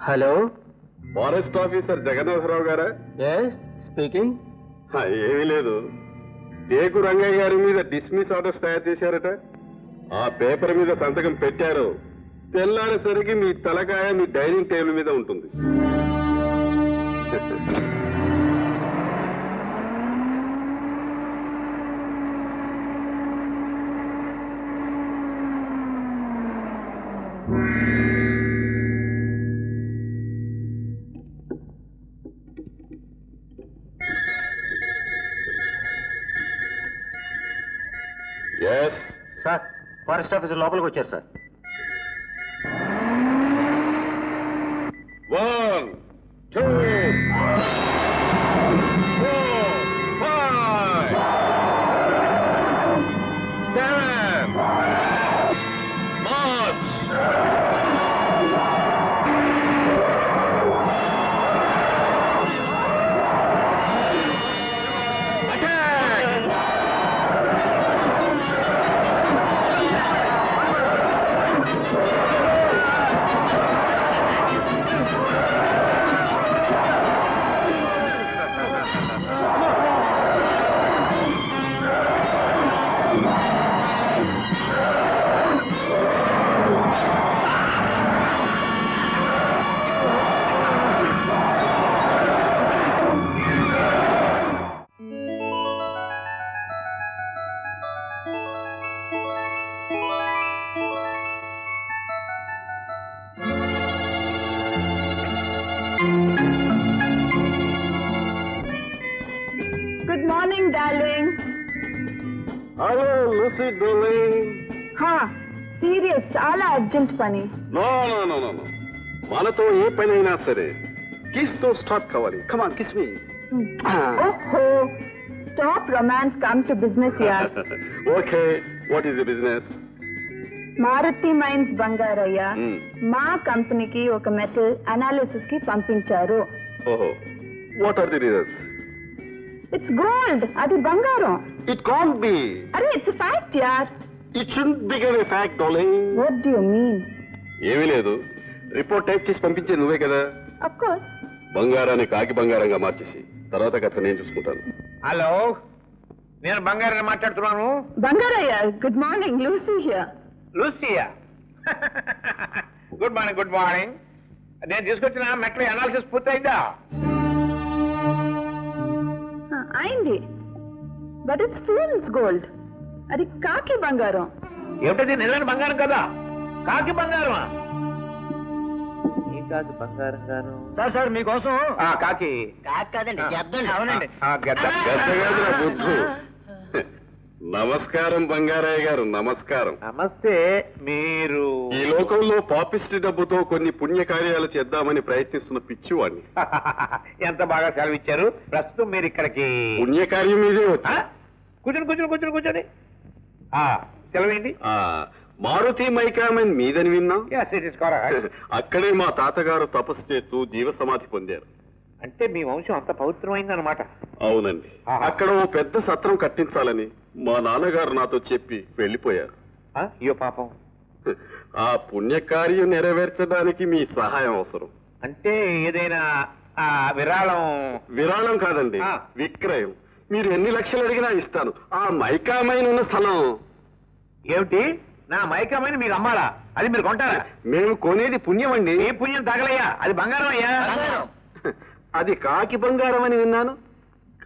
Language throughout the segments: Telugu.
హలో, ఫారెస్ట్ ఆఫీసర్ జగన్నాథరావు గారా? Yes speaking. ఏమీ లేదు, టేకు రంగయ్య గారి మీద డిస్మిస్ ఆర్డర్స్ తయారు చేశారట. ఆ పేపర్ మీద సంతకం పెట్టారు. తెల్లారేసరికి మీ తలకాయ మీ డైనింగ్ టేబుల్ మీద ఉంటుంది. సార్, ఫారెస్ట్ ఆఫీసర్ లోపలికి వచ్చారు sir. 1, 2, 4, 5, 7, march. Good morning, darling. Hello Lucy darling. Serious, చాలా అర్జెంట్ పని. No no no no no, మనతో ఏ పని అయినా సరే కిస్ తో స్టార్ట్ కావాలి. Come on kiss me. ఓహో, stop romance, come to business యార్. Okay, what is the business? Maruti mines Bangarayya మా కంపెనీకి ఒక మెటల్ అనాలిసిస్ కి పంపించారు. ఓహో, what are the results? It's gold, అది బంగారం. It can't be. అరే ఇట్స్ ఫ్యాక్ట్ యార్. It shouldn't become a fact darling. What do you mean? ఏమీ లేదు, రిపోర్ట్ టైప్ చేసి పంపించేది నువ్వే కదా. Of course. బంగారాన్ని కాకి బంగారంగా మార్చేసి తర్వాత కథ నేను చూసుకుంటాను. హలో, నేను బంగారాన్ని మాట్లాడుతున్నాను. Bangarayya, good morning, Lucy here. Lucia, good morning. Good morning. నేను తీసుకొచ్చిన మెట్ల అనాలిసిస్ పూర్తయిందా? అయింది, బట్ ఇట్స్ ఫూల్స్ గోల్డ్. అది కాకి బంగారం. ఏమిటది? నిజమైన బంగారం కదా? కాకి బంగారమా? ఈ కాకి బంగారం గాను. సార్ సార్ మీకోసం. కాకి కాదండి, అవునండి. గద్దగాదురా బుద్ధు. నమస్కారం బంగారయ్య గారు, నమస్కారం. నమస్తే. మీరు ఈ లోకంలో పాపిస్టి డబ్బుతో కొన్ని పుణ్యకార్యాలు చేద్దామని ప్రయత్నిస్తున్న పిచ్చివాడిని. ఎంత బాగా సెలవిచ్చారు. ప్రస్తుతం మీరు ఇక్కడికి పుణ్యకార్యం మీదే వచ్చా? కూర్చొని సెలవేంటి? మారుతి మైకామన్ మీదని విన్నాం. అక్కడే మా తాతగారు తపస్సు చేస్తూ జీవ సమాధి పొందారు. అంటే మీ వంశం అంత పవిత్రమైంది అనమాట. అవునండి. అక్కడ ఓ పెద్ద సత్రం కట్టించాలని మా నాన్నగారు నాతో చెప్పి వెళ్ళిపోయారు. అయ్యో పాపం. ఆ పుణ్యకార్యం నెరవేర్చడానికి మీ సహాయం అవసరం. అంటే ఏదైనా విరాళం కాదండి, విక్రయం. మీరు ఎన్ని లక్షలు అడిగినా ఇస్తాను. ఆ మైకామైన ఉన్న స్థలం. ఏమిటి? నా మైకామైన మీరు అమ్మాలా? అది మీరు కొంటారా? మేము కొనేది పుణ్యం అండి. ఏ పుణ్యం తగలయ్యా? అది బంగారం అయ్యా. అది కాకి బంగారం అని విన్నాను.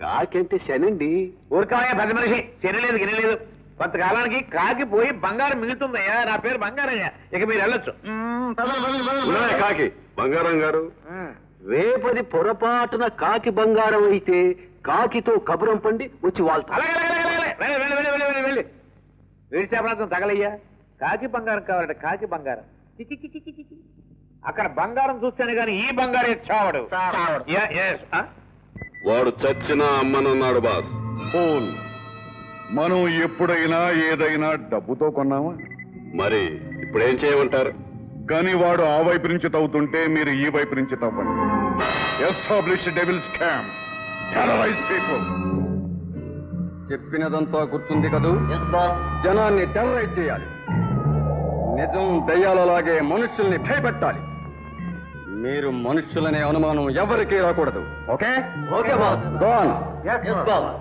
కాకి అంటే శనండి. ఊరికాయ పెద్ద మనిషి, శనిలేదు గినలేదు. కొంతకాలానికి కాకి పోయి బంగారం మిగులుతుందయ్యా. నా పేరు బంగారయ్యా. ఇక మీరు వెళ్ళొచ్చు. కాకి బంగారం గారు, రేపది పొరపాటున కాకి బంగారం అయితే కాకితో కబురం పండి వచ్చి వాళ్ళతో. వెళ్ళి వేడిచేపలతో తగలయ్యా. కాకి బంగారం కావాలంటే కాకి బంగారం. అక్కడ బంగారం చూస్తేనే గాని ఈ బంగారం చావడు. వాడు చచ్చినా అమ్మనన్నాడు బాస్. ఫోన్. మనం ఎప్పుడైనా ఏదైనా డబ్బుతో కొన్నామా? మరి ఇప్పుడేం చేయమంటారు? కానీ వాడు ఆ వైపు నుంచి తవ్వుతుంటే మీరు ఈ వైపు నుంచి తవ్వండి. Establish devil scam, terrorize people. చెప్పినదంతా గుర్తుంది కదూ? జనాన్ని టెర్రరైజ్ చేయాలి. నిజం దయ్యాలలాగే మనుషుల్ని భయపెట్టాలి. మీరు మనుషులనే అనుమానం ఎవరికీ రాకూడదు. Okay okay boss. Go on. Boss.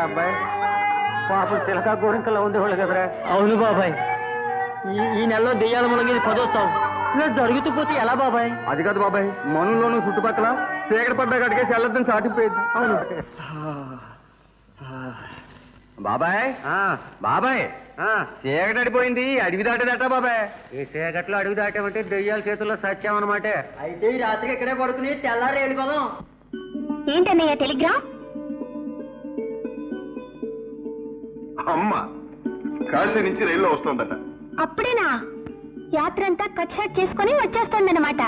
అబ్బాయి పాపం చిలక గోరింకల్లో ఉండేవాళ్ళు కదరా. అవును బాబాయ్, ఈ నెలలో దెయ్యాల మునగేది 10వ సంవత్సరం. ఇలా జరుగుతూ పోతే ఎలా బాబాయ్? అది కాదు బాబాయ్, మనుల్లోనూ చుట్టుపక్కల చీకటి పడ్డా కడిగేసి వెళ్ళొద్దని చాటిపోయేది. అవును బాబాయ్. బాబాయ్ చీకటి అడిపోయింది, అడవి దాటేదట బాబాయ్. ఈ చీకట్లో అడవి దాటామంటే దెయ్యాల చేతుల్లో సత్యామన్నమాట. అయితే ఈ రాత్రికి ఇక్కడే పడుకుని తెల్లారి వెళ్ళిపోదాం. ఏంటన్నయ్య టెలిగ్రామ్? అమ్మ కాశీ నుంచి రైల్లో వస్తుందట. అప్పుడేనా? యాత్ర అంతా కట్ షాట్ చేసుకుని వచ్చేస్తుందన్నమాట.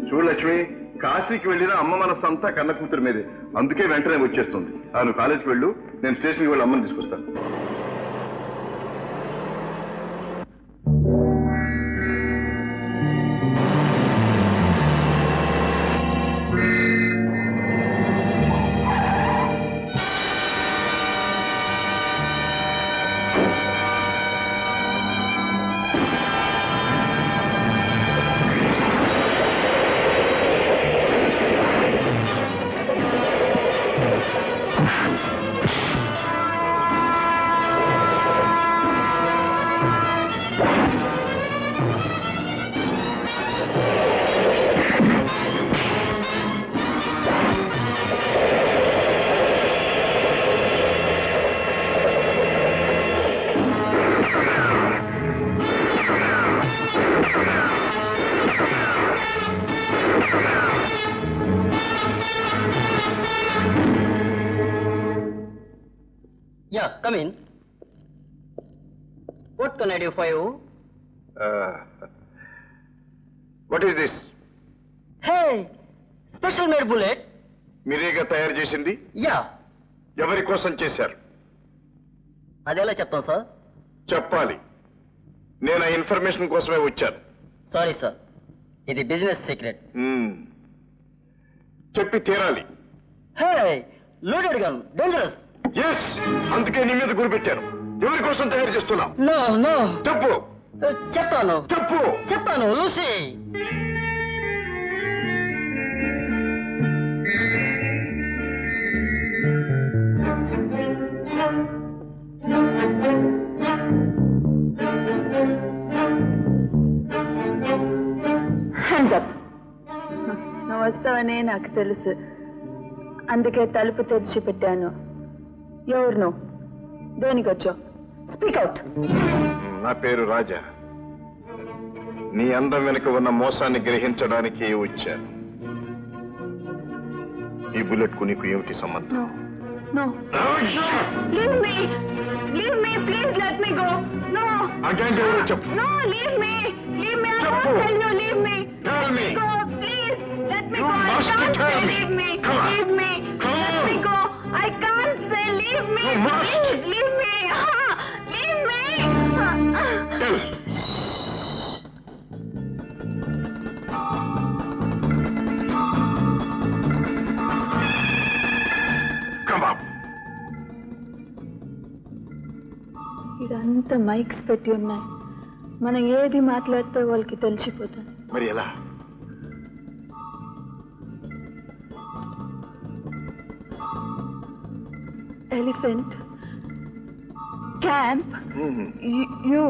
చూడు లక్ష్మి, కాశీకి వెళ్ళిన అమ్మ మనస్సంతా కన్న కూతురు మీదే, అందుకే వెంటనే వచ్చేస్తుంది. నువ్వు కాలేజీకి వెళ్ళు, నేను స్టేషన్కి వెళ్ళి అమ్మని తీసుకొస్తాను. Yeah, come in. What can I do for you? What is this? Hey, special made bullet. మీరేగా తయారు చేసింది? Yeah. ఎవరి కోసం చేశారు? అదెలా చెప్తాం సార్? చెప్పాలి. నేను ఆ ఇన్ఫర్మేషన్ కోసమే వచ్చాను. సారీ సార్, ఇది బిజినెస్ సీక్రెట్. చెప్పి తీరాలి. Hey, loaded gun, dangerous. Yes, అందుకే నీ మీద గురిపెట్టాను. ఎవరి కోసం తయారు చేస్తున్నావు? No no. చెప్పు. చెప్తాను చెప్పు. చెప్తాను. లూసీ. నువ్వు వస్తావనే నాకు తెలుసు, అందుకే తలుపు తెరిచి పెట్టాను. ఎవరు నువ్వు? దేనికి వచ్చావు? Speak out. నా పేరు రాజా. నీ అందం వెనుక ఉన్న మోసాన్ని గ్రహించడానికి వచ్చాను. ఈ బుల్లెట్ కు నీకు ఏమిటి సంబంధం? No. Leave me. Leave me. Please let me go. No. Again, చెప్పు. No, leave me. Leave me. I చెప్పు. won't tell you. Leave me. Tell me. Go, please. Let me You go. I must can't tell say me. leave me. Come on. Leave me. Come Let on. me go. I can't say leave me. You must. Please, leave me. Leave me. Tell. Come up. ఇదంతా మైక్స్ పెట్టి ఉన్నాయి. మనం ఏది మాట్లాడితే వాళ్ళకి తెలిసిపోతుంది. మరి ఎలా? Elephant camp you.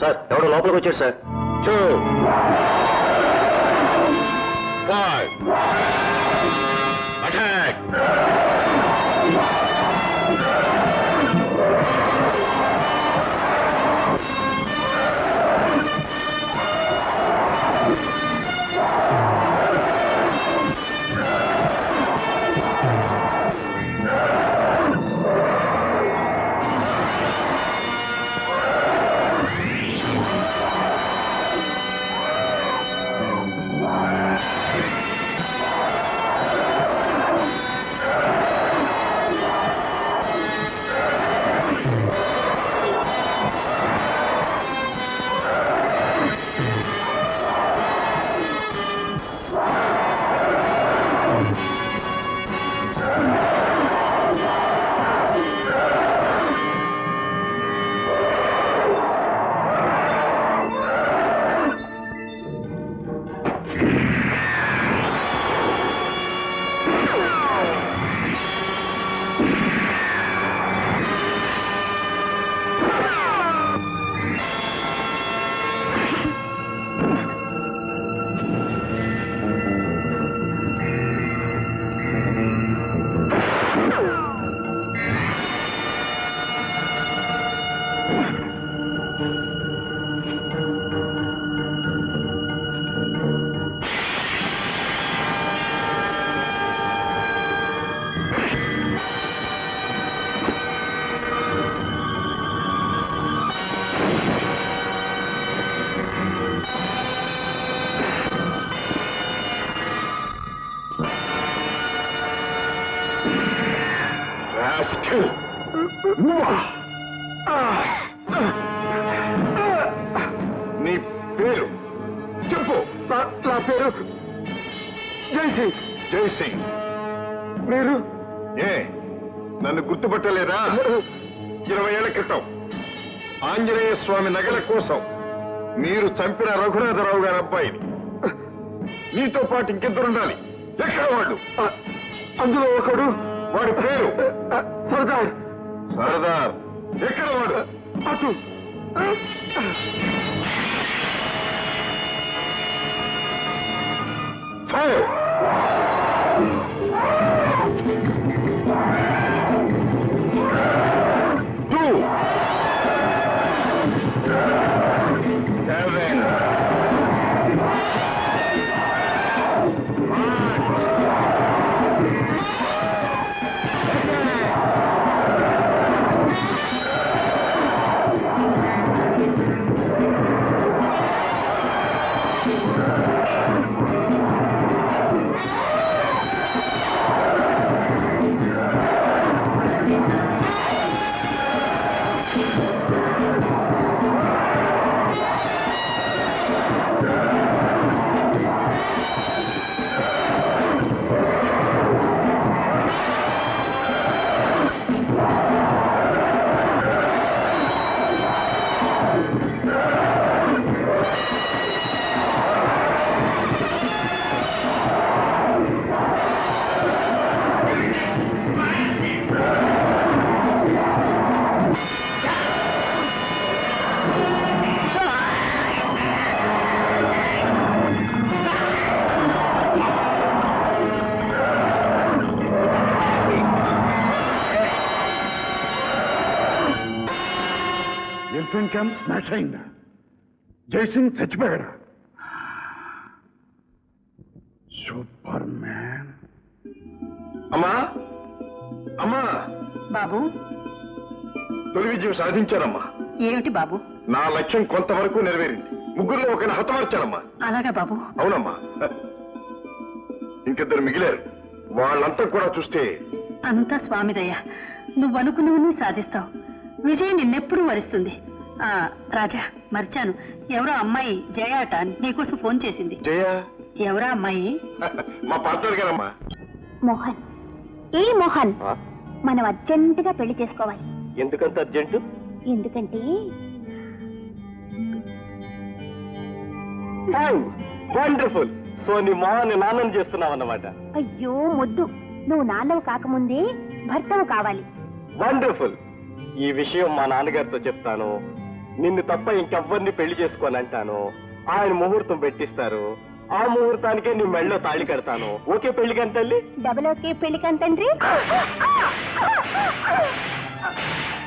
సార్ ఎవడో లోపలికి వచ్చాడు సార్. 2 5 అటాక్. నీ పేరు చెప్పు. నా పేరు జైసింగ్. జైసింగ్. మీరు నన్ను గుర్తుపట్టలేదా? 20 ఏళ్ల క్రితం ఆంజనేయ స్వామి నగల కోసం మీరు చంపిన రఘునాథరావు గారి అబ్బాయిని. నీతో పాటు ఇంకెద్దరుండాలి. ఎక్కడ వాళ్ళు? అందులో ఒకడు. వాడి పేరు సర్దార్. సర్దార్. ఎక్కడ వాడు? అటు. ఫైర్. ఎలిఫెంట్ క్యాంప్ స్మాష్ అయిందా? జైసింగ్ చచ్చిపోయాడా? Super man. అమ్మా అమ్మా, బాబు తొలి విజయం సాధించానమ్మా. ఏమిటి బాబు? నా లక్ష్యం కొంతవరకు నెరవేరింది. ముగ్గురులో ఒకరిని హతమార్చానమ్మా. అలాగా బాబు? అవునమ్మా. ఇంకిద్దరు మిగిలారు. వాళ్ళంతా కూడా చూస్తే అంతా స్వామిదయ్య. నువ్వు అనుకున్నవన్నీ సాధిస్తావు. విజయ్ నిన్నెప్పుడూ వరిస్తుంది. రాజా, మర్చాను, ఎవరో అమ్మాయి జయ అట నీకోసం ఫోన్ చేసింది. జయ? ఎవరా అమ్మాయి? మా పార్ట్నర్ గారమ్మా. మోహన్. ఏ మోహన్, మనం అర్జెంటుగా పెళ్లి చేసుకోవాలి. ఎందుకంత అర్జెంటు? ఎందుకంటే వండర్ఫుల్. సో నీ మోహన్ నాన్నని చేస్తున్నావు అన్నమాట. అయ్యో మొద్దు, నువ్వు నాన్నవు కాకముందే భర్తవు కావాలి. వండర్ఫుల్. ఈ విషయం మా నాన్నగారితో చెప్తాను. నిన్ను తప్ప ఇంకెవ్వరిని పెళ్లి చేసుకోనంటాను. ఆయన ముహూర్తం పెట్టిస్తారు. ఆ ముహూర్తానికే నీ మెళ్ళో తాళి కడతాను. ఓకే పెళ్లికని తల్లి? డబల్ ఓకే పెళ్లికని తండ్రి.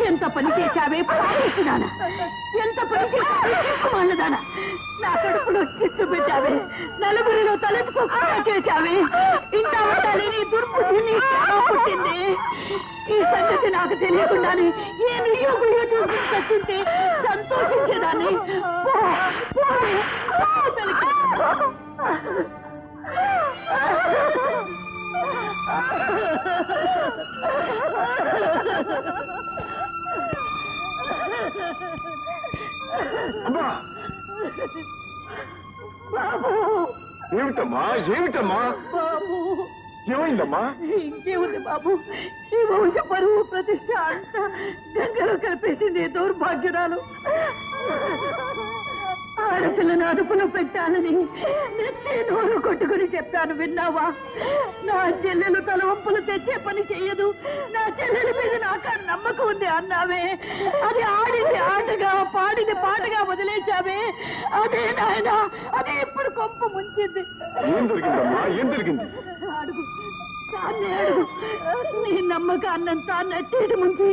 ఎంత పని చేశావే పారేస్తున్నానా? ఎంత పని చేశావేదానా? నా కడుపులో చిచ్చు పెట్టావే, నలుగురిలో తలెత్తుకోకుండా చేశావే. ఇంత ఉండాలి నీ దుర్బుద్ధిని పుట్టింది. ఈ సంగతి నాకు తెలియకుండానే ఏ నియోగుడిగా చూసి చచ్చుంటే సంతోషించేదాన్ని. ఏమిటమ్మా ఏమిటమ్మా బాబు, ఏమైందమ్మా? ఇంకేముంది బాబు, ఈ వంశ పరువు ప్రతిష్ట అంతా గంగలో కలిపేసింది దౌర్భాగ్యురాలు. ఆడపిల్లను అదుపులో పెట్టాలని నెత్తి నోరు కొట్టుకుని చెప్పాను, విన్నావా? నా చెల్లెలు తలవంపులు తెచ్చే పని చెయ్యదు, నా చెల్లెల మీద నాకు నమ్మకం ఉంది అన్నావే. అది ఆడింది ఆటగా, పాడింది పాటగా వదిలేశావే. అదే నాయన, అదే ఇప్పుడు కొంప ముంచింది. ఏం జరిగిందమ్మా? ఏం జరిగింది? అడుగు, తానే అడుగు. నీ నమ్మకాన్నంతా నెట్టేటి ముంచి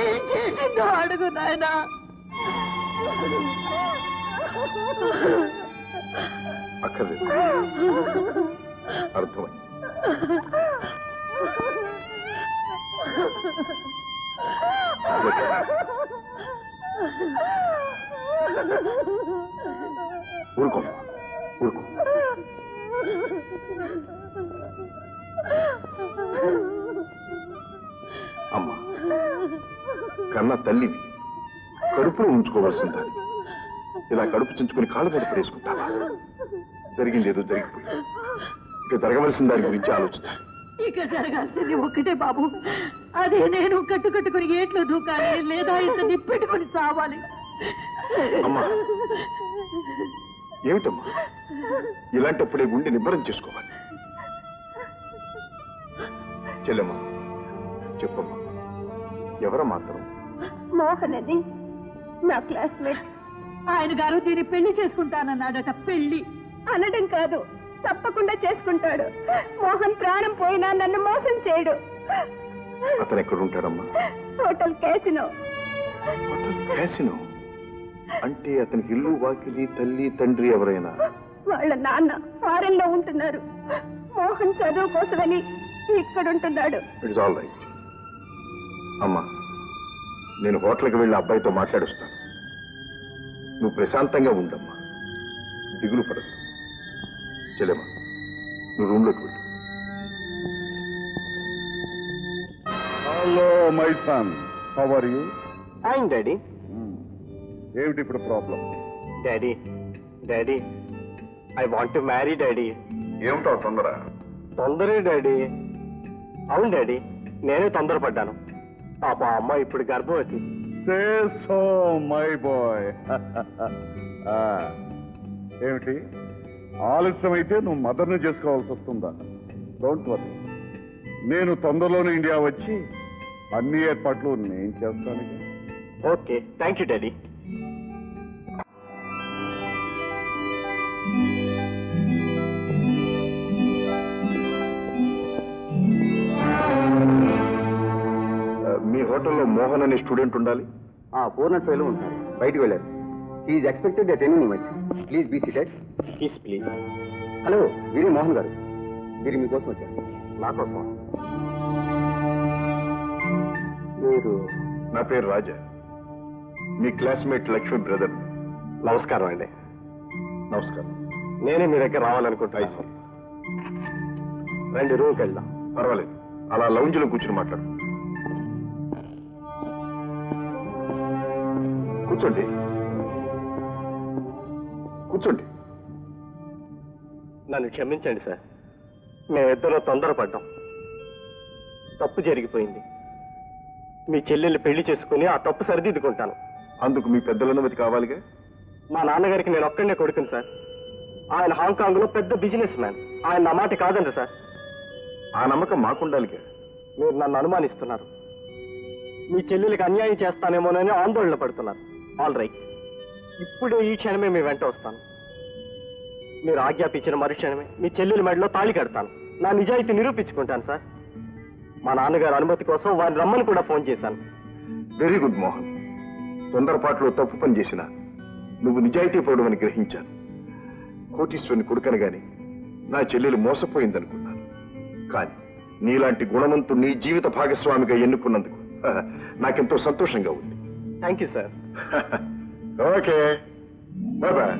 ఏం చేసిందో అడుగు నాయనా. అక్కర్లేదు, అర్థమైంది. ఊరుకో ఊరుకో. అమ్మా, కన్న తల్లివి, కడుపులో ఉంచుకోవాల్సిందా? ఇలా కడుపు చించుకుని కాళ్ళు మీద పడేసుకుంటావా? జరిగింది ఏదో జరిగిపోయింది. ఇక జరగవలసిన దాని గురించి ఆలోచిస్తా. ఇక జరగాల్సింది ఒక్కటే బాబు, అదే నేను కట్టుకట్టుకుని ఏట్లో దూకాలి, లేదా ఇంత నిప్పెట్టుకుని సావాలి. అమ్మా, ఏమిటమ్మా ఇలాంటప్పుడే గుండె నిబ్బరం చేసుకోవాలి. చెల్లెమ్మా చెప్పమ్మా, ఎవరో మాత్రం? మోహన్ అని నా క్లాస్మేట్. ఆయన గారు దీన్ని పెళ్లి చేసుకుంటానన్నాడట. పెళ్లి అనడం కాదు, తప్పకుండా చేసుకుంటాడు. మోహన్ ప్రాణం పోయినా నన్ను మోసం చేయడు. అతను ఎక్కడుంటాడమ్మా? Hotel casino. క్యాసినో అంటే అతనికి ఇల్లు వాకిలి తల్లి తండ్రి ఎవరైనా? వాళ్ళ నాన్న ఫారెన్ లో ఉంటున్నారు. మోహన్ చదువు కోసమని ఇక్కడుంటున్నాడు. It's all right. అమ్మా, నేను హోటల్కి వెళ్ళి అబ్బాయితో మాట్లాడుస్తాను. నువ్వు ప్రశాంతంగా ఉండమ్మా, దిగులు పడదు. చెల్లెమ్మా, నువ్వు రూమ్లోకి వెళ్ళు. Hello my son, how are you? ఆయన డాడీ. ఏమిటి ఇప్పుడు problem? Daddy daddy, I want to marry daddy. ఏమిటో తొందర? తొందరే డాడీ. అవును డాడీ, నేనే తొందరపడ్డాను. పాప అమ్మ ఇప్పుడు గర్భవతి. Say so my boy. ఏమిటి ఆలస్యం అయితే నువ్వు మదర్ని చేసుకోవాల్సి వస్తుందా? డోంట్ వరీ, నేను తొందరలోనే ఇండియా వచ్చి అన్ని ఏర్పాట్లు నేను చేస్తాను. Okay, thank you daddy. మీ హోటల్లో మోహన్ అనే స్టూడెంట్ ఉండాలి. పూర్ణ ఫెయిల్ ఉంటారు, బయటికి వెళ్ళారు. Is expected at any moment. Please be seated. Please please. Hello, వీరి మోహన్ గారు, వీరి మీకోసం వచ్చారు. నా కోసం? మీరు? నా పేరు రాజా, మీ క్లాస్మేట్ లక్ష్మి బ్రదర్. నమస్కారం అండి. నమస్కారం. నేనే మీ దగ్గర రావాలనుకుంటున్నాను. రండి, రూమ్కి వెళ్దాం. పర్వాలేదు, అలా లౌంజ్లో కూర్చుని మాట్లాడు. కూర్చోండి కూర్చోండి. నన్ను క్షమించండి సార్, మేమిద్దరూ తొందరపడ్డాం. తప్పు జరిగిపోయింది. మీ చెల్లెల్ని పెళ్లి చేసుకుని ఆ తప్పు సరిదిద్దుకుంటాను. అందుకు మీ పెద్దల అనుమతి కావాలిగా? మా నాన్నగారికి నేను ఒక్కడే కొడుకుని సార్. ఆయన హాంకాంగ్ లో పెద్ద బిజినెస్ మ్యాన్. ఆయన నా మాట కాదండి సార్. ఆ నమ్మకం మాకుండాలిగా. మీరు నన్ను అనుమానిస్తున్నారు. మీ చెల్లెలకి అన్యాయం చేస్తానేమోనని ఆందోళన పడుతున్నారు. ఆల్ రైట్, ఇప్పుడే ఈ క్షణమే మీ వెంట వస్తాను. మీరు ఆజ్ఞాపించిన మరుక్షణమే మీ చెల్లెలి మెడలో తాళి కడతాను. నా నిజాయితీ నిరూపించుకుంటాను సార్. మా నాన్నగారి అనుమతి కోసం వారిని రమ్మని కూడా ఫోన్ చేశాను. Very good Mohan. తొందరపాటులో తప్పు పని చేసిన నువ్వు నిజాయితీ పడవని గ్రహించాను. కోటీశ్వరుని కొడుకనగానే నా చెల్లెలు మోసపోయిందనుకున్నాను. కానీ నీలాంటి గుణవంతు నీ జీవిత భాగస్వామిగా ఎన్నుకున్నందుకు నాకెంతో సంతోషంగా ఉంది. Thank you sir. Okay, bye.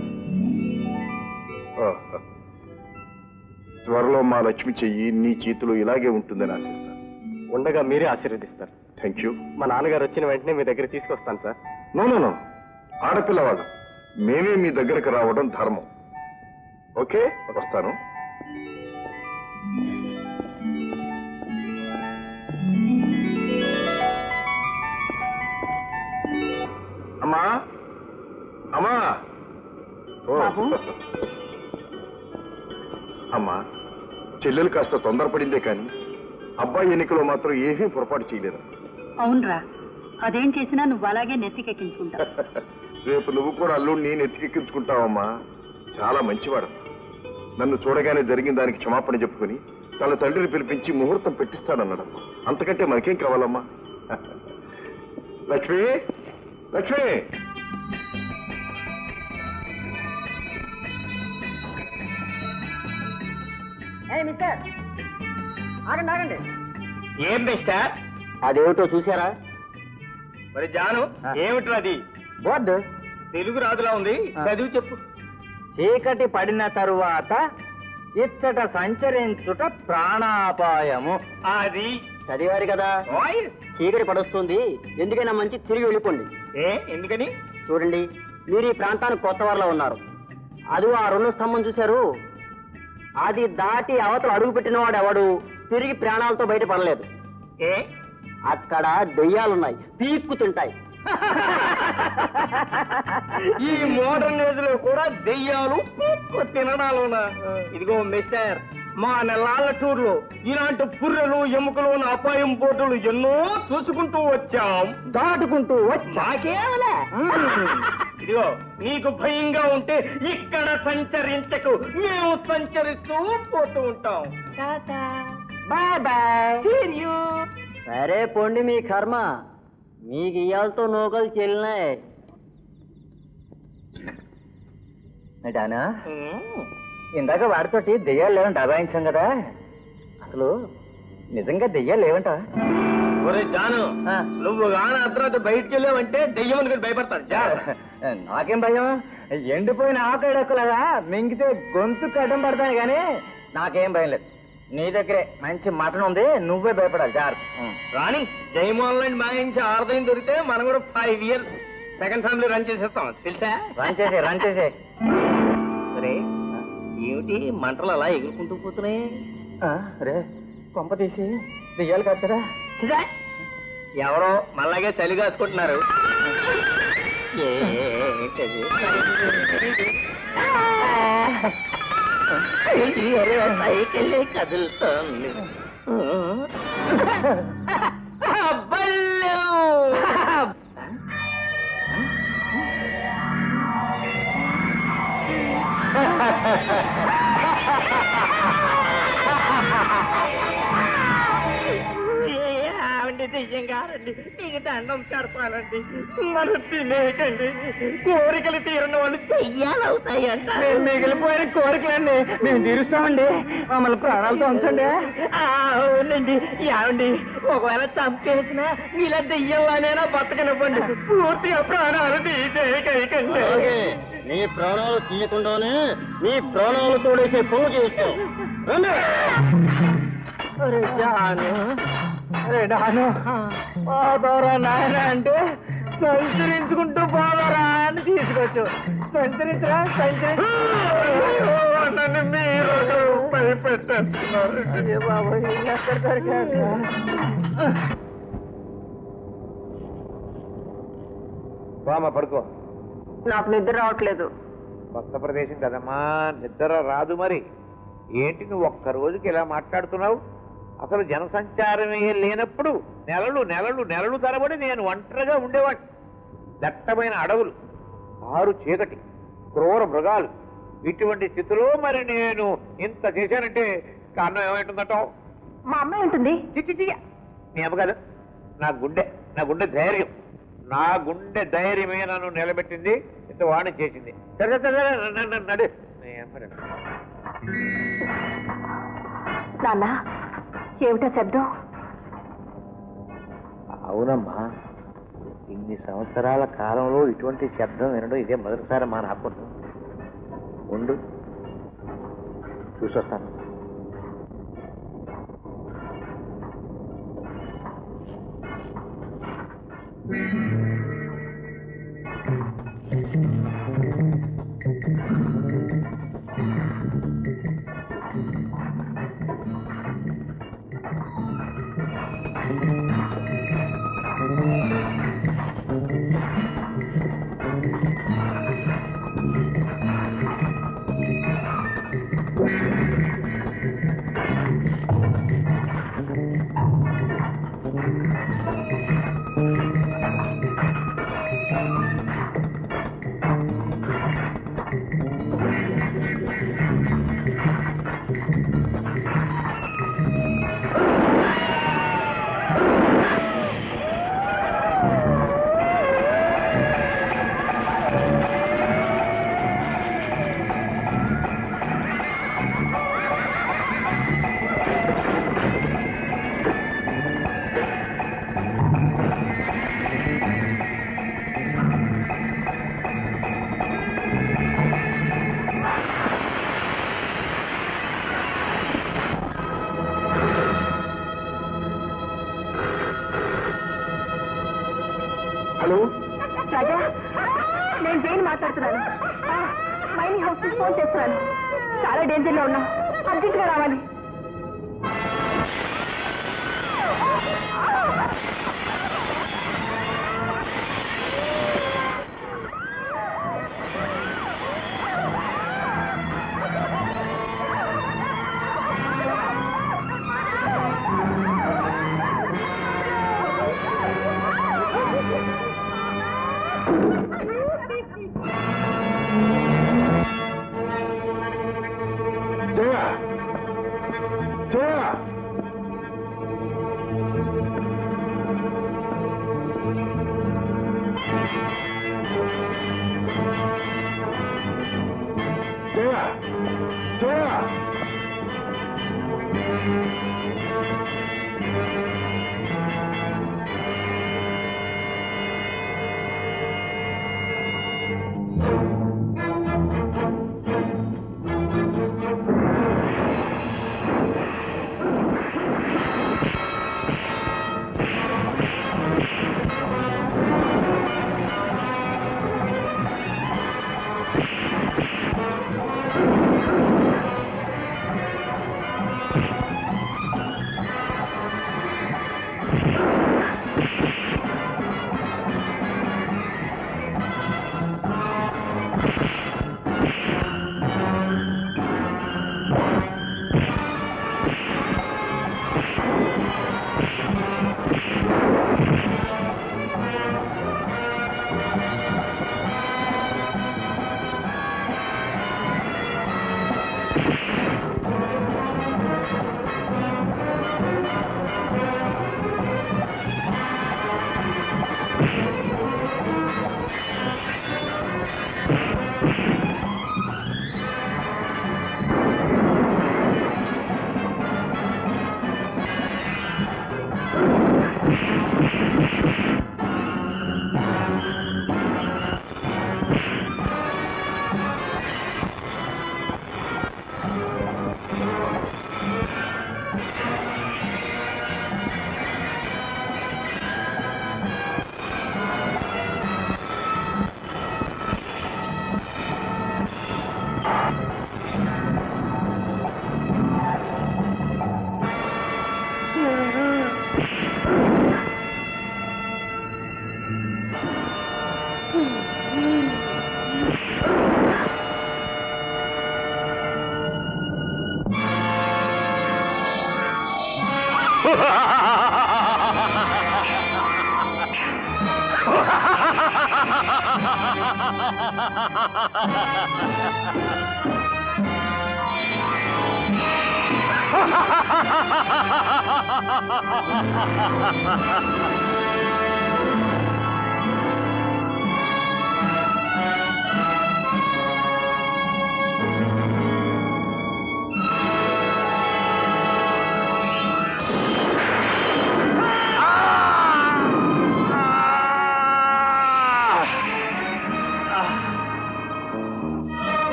త్వరలో మా లక్ష్మి చెయ్యి నీ చేతిలో ఇలాగే ఉంటుందని ఆశిస్తాను. ఉండగా మీరే ఆశీర్వదిస్తారు. Thank you. మా నాన్నగారు వచ్చిన వెంటనే మీ దగ్గర తీసుకొస్తాను సార్. నో, ఆడపిల్లవాడు మేమే మీ దగ్గరకు రావడం ధర్మం. ఓకే, వస్తాను. అమ్మా, అమ్మా. అమ్మా, చెల్లెలు కాస్త తొందరపడిందే కానీ అబ్బాయి ఎన్నికలో మాత్రం ఏమీ పొరపాటు చేయలేదు. అవునరా, అదేం చేసినా నువ్వు అలాగే నెత్తికెక్కించుకుంటావు. రేపు నువ్వు కూడా అల్లుడిని నెత్తికెక్కించుకుంటావమ్మా. చాలా మంచివాడు. నన్ను చూడగానే జరిగిన దానికి క్షమాపణ చెప్పుకుని తన తండ్రిని పిలిపించి ముహూర్తం పెట్టిస్తాడన్నాడు. అంతకంటే మనకేం కావాలమ్మా? లక్ష్మి, లక్ష్మి. మిస్టర్ ఆగండి ఆగండి. ఏం మిస్టర్? అదేమిటో చూసారా? మరి జాను, ఏమిట్రా అది? బోర్డు తెలుగు రాదులా ఉంది, చదివి చెప్పు. చీకటి పడిన తరువాత ఇచ్చట సంచరించుట ప్రాణాపాయము. అది చదివారు కదా? ఓయ్. చీకటి పడొస్తుంది, ఎందుకైనా మంచి తిరిగి వెళ్ళిపోండి. ఎందుకని? చూడండి, మీరు ఈ ప్రాంతానికి కొత్త వారిలో ఉన్నారు. అది ఆ 2 స్తంభం చూశారు, అది దాటి అవతల అడుగు పెట్టిన వాడు ఎవడు తిరిగి ప్రాణాలతో బయటపడలేదు. అక్కడ దెయ్యాలున్నాయి, పీక్కు తింటాయి. ఈ మోడర్న్ ఏజ్ లో కూడా దెయ్యాలు పీక్కు తినడాలునా? ఇదిగో మిస్టర్, మా నెలాళ్ళ టూర్ లో ఇలాంటి పుర్రెలు ఎముకలు ఉన్న అపాయం బోర్డులు ఎన్నో చూసుకుంటూ వచ్చాం, దాటుకుంటూ నాకేమలే. ఇదిగో, నీకు భయంగా ఉంటే ఇక్కడ సంచరించకు, మేము సంచరిస్తూ పోతూ ఉంటాం. Bye bye. సరే పొండి, మీ కర్మ. మీకు ఇయాలతో నూకలు చెల్లినాయి. డానా, ఇందాక వాడితోటి దెయ్యాలు లేవంట అభాయించాం కదా, అసలు నిజంగా దెయ్యాలు లేవంట? ఒరే జాను, నువ్వు గాన అర్ధరాత్రి బయటికి వెళ్ళావంటే దెయ్యం అనుకుని భయపడతాను. నాకేం భయం? ఎండిపోయిన ఆకడక్కలాగా మింగితే గొంతు కడ్డం పడతాను కానీ నాకేం భయం లేదు. నీ దగ్గరే మంచి మటన్ ఉంది, నువ్వే భయపడాలి. జాగ్రత్త. రాణి, జయమోహన్ లాంటి మాయించి ఆరుదయం దొరికితే మనం కూడా 5 years సెకండ్ ఫ్యామిలీ రన్ చేసేస్తాం, తెలుసా? రన్ చేసే. సరే, ఏమిటి మంటలు అలా ఎగురుకుంటూ పోతున్నాయి? రే, కొంప తీసి దెయ్యాలు కట్టరా? ఎవరో మళ్ళాగే చలి కాసుకుంటున్నారు. సైకిల్ కదులుతోంది. దెయ్యం గారండి, మీకు దండం కడతానండి, మనం తినేయకండి. కోరికలు తీరిన వాళ్ళు దెయ్యాలు అవుతాయంట. మిగిలిపోయిన కోరికలండి మేము తీరుస్తామండి, మమ్మల్ని ప్రాణాలతో ఉంచండి. అవునండి. ఏమండి, ఒకవేళ చంపేసినా ఇలా దెయ్యంలానైనా బతకనివ్వండి, పూర్తిగా ప్రాణాలు తీసేయకండి. నీ ప్రాణాలు తీయకుండానే నీ ప్రాణాలు తోడేసే పనులు చేస్తాం. డాను, పోదరా నాయన అంటే సంచరించుకుంటూ పోదరా అని తీసుకొచ్చు. సంచరించరా, నన్ను మీరు భయపెట్టేస్తున్నారు. బాబు, ఇల్లు ఎక్కడ దొరికారు? బామ్మ పడుకో. నాకు నిద్ర రావట్లేదు. కొత్త ప్రదేశం కదమ్మా, నిద్ర రాదు. మరి ఏంటి నువ్వు ఒక్క రోజుకి ఇలా మాట్లాడుతున్నావు? అసలు జనసంచారమే లేనప్పుడు నెలలు నెలలు నెలలు తరబడి నేను ఒంటరిగా ఉండేవాడిని. దట్టమైన అడవులు, ఆరు చీకటి, క్రూర మృగాలు, ఇటువంటి స్థితిలో మరి నేను ఇంత చేశానంటే కారణం ఏమైంటుందటో? మా అమ్మాయి ఉంటుంది. చిచ్చి మీ అమ్మ కాదు, నా గుండె ధైర్యం, నా గుండె ధైర్యమే నన్ను నిలబెట్టింది, ఇంత వాణి చేసింది. సరే సరే నడు. నాన్న, ఏమిటో శబ్దం? అవునమ్మా, ఇన్ని సంవత్సరాల కాలంలో ఇటువంటి శబ్దం వినడం ఇదే మొదటిసారి మా నాకు. ఉండు, చూసొస్తాను. హలో రాజా, నేను జైన్ మాట్లాడుతున్నాను. మైనింగ్ హౌస్ ఫోన్ చేస్తున్నాను. చాలా డేంజర్ లో ఉన్నా, అర్జెంట్గా రావాలి.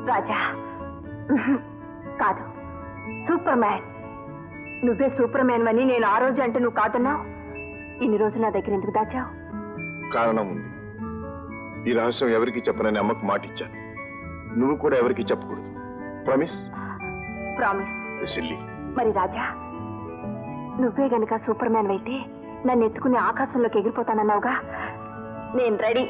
రాజా కాదు, సూపర్ మ్యాన్. నువ్వే సూపర్ మ్యాన్ అని నేను ఆ రోజు అంటే నువ్వు కాదన్నావు. ఇన్ని రోజులు నా దగ్గర ఎందుకు దాచావు? కారణం ఉంది. ఈ రహస్యం ఎవరికి చెప్పనని అమ్మకు మాట ఇచ్చాను. నువ్వు కూడా ఎవరికి చెప్పకూడదు. ప్రామిస్? ప్రామిస్. సిల్లీ. మరి రాజా, నువ్వే గనక సూపర్ మ్యాన్ అయితే నన్ను ఎత్తుకుని ఆకాశంలోకి ఎగిరిపోతానన్నావుగా. నేను రెడీ.